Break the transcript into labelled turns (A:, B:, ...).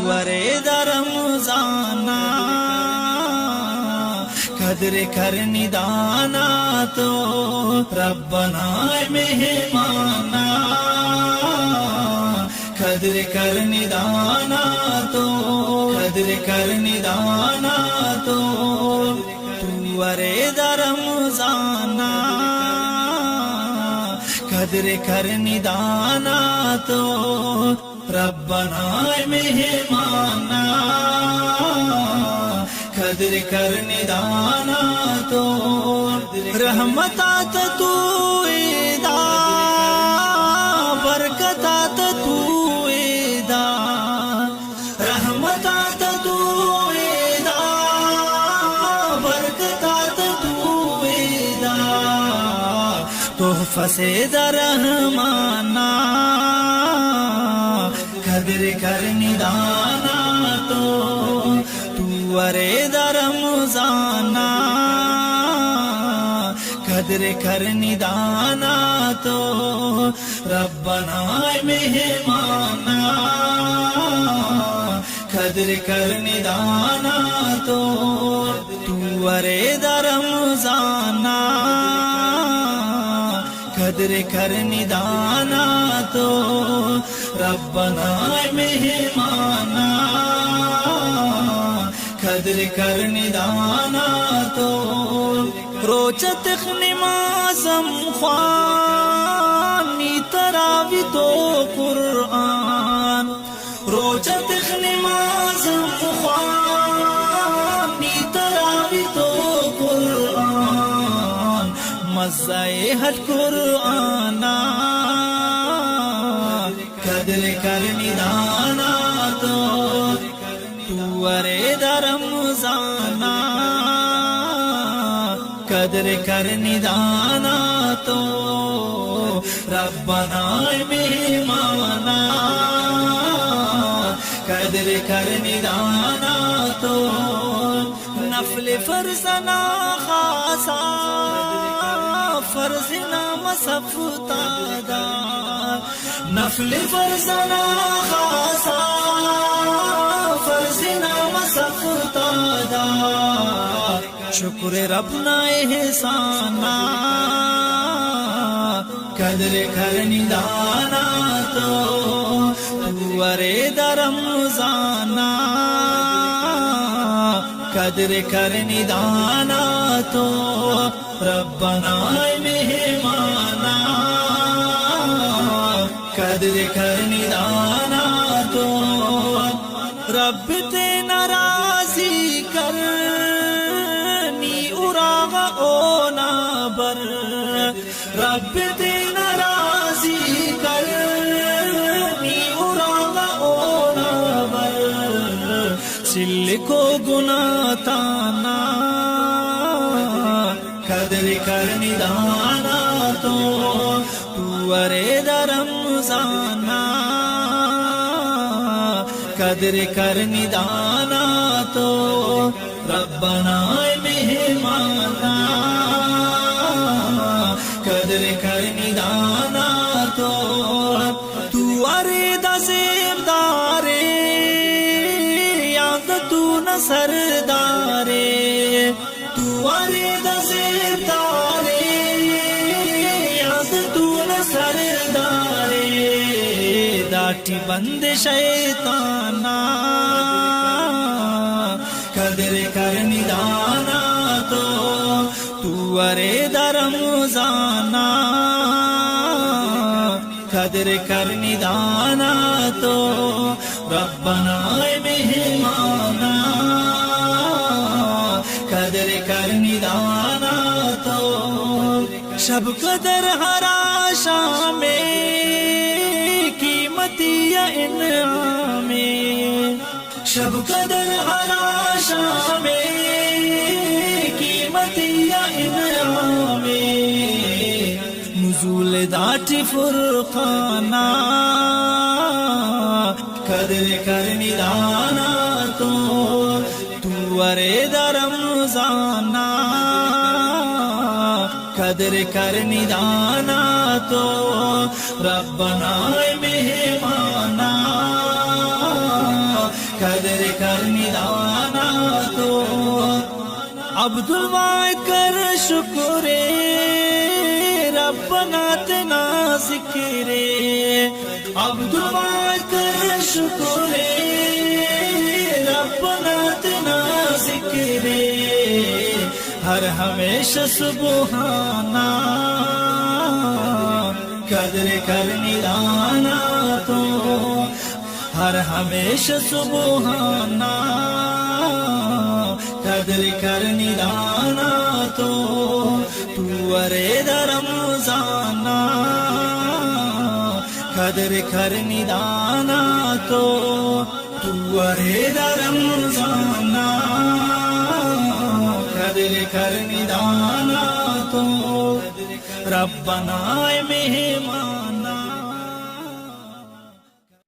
A: ورید رمضانا قدر کرنی دانا تو ربنا مہمانا قدر کرنی دانا تو قدر کرنی دانا تو ورید رمضانا قدر کرنی دانا تو ربنا مہمانا قدر کرنی دانا تو رحمتات تو دا برکتات تو دا رحمتات تو دا برکتات تو دا تحفہ سے رحمانا قدر کرنی دانا تو ورید رمضانا قدر کرنی دانا تو ربنا مہمانا قدر کرنی دانا تو ورید رمضانا قدر کرنی دانا تو ربنا مہمانا قدر کرنی دانا تو روچت نمازم خوانی تراوی تو قرآن روچت نمازم خوانی تراوی تو قرآن مزہ ہٹ قرآنا قدر کرنی دانا تو ورید رمضانا قدر کرنی دانا تو ربنا مہمانا قدر کرنی دانا تو نفل فرضنا خاصا فرض نام سفتادا نفل فرضنا خاصا فرض نام سفتادا شکر ربنا احسانا قدر کرنی دانا تو ورید رمضانا قدر کرنی دانا تو ربنا مہمانا قدر کرنی دانا تو رب تے ناراضی کرنی اراغ اونا بر رب تے ناراضی کرنی اراغ اونا بر سل کو گناہ تانا قدر کرنی دانا تو ورید رمضانا قدر کرنی دانا تو ربنا مہمانا قدر کرنی دانا تو ورید زیردارے یاد تو نہ سردارے ورید زیردارے یاد تو نہ سردارے داٹھی بند شیطانا قدر کرنی دانا تو ورید رمضانا قدر کرنی دانا تو ربنا مہمانا قدر کرنی دانا تو شب قدر ہرا شام قیمتی انعام شب قدر ہرا شام قیمتی انعام نزول داٹ فرقانا قدر کرنی دانا تو ورید رمضانا قدر کرنی دانا تو ربنا مہمانا قدر کر ندانا تو عبد الواحد کر شکر ربنا تنا ذکر عبد الواحد کر شکر ربنا تنا ذکر ہر ہمیشہ سبحانا قدر کر ندانا تو ہر ہمیشہ سبحانا قدر کر ندانا تو ورید رمضانا قدر کر ندانا تو ورید رمضانا قدر کر ندانا تو ربنا اے مہمان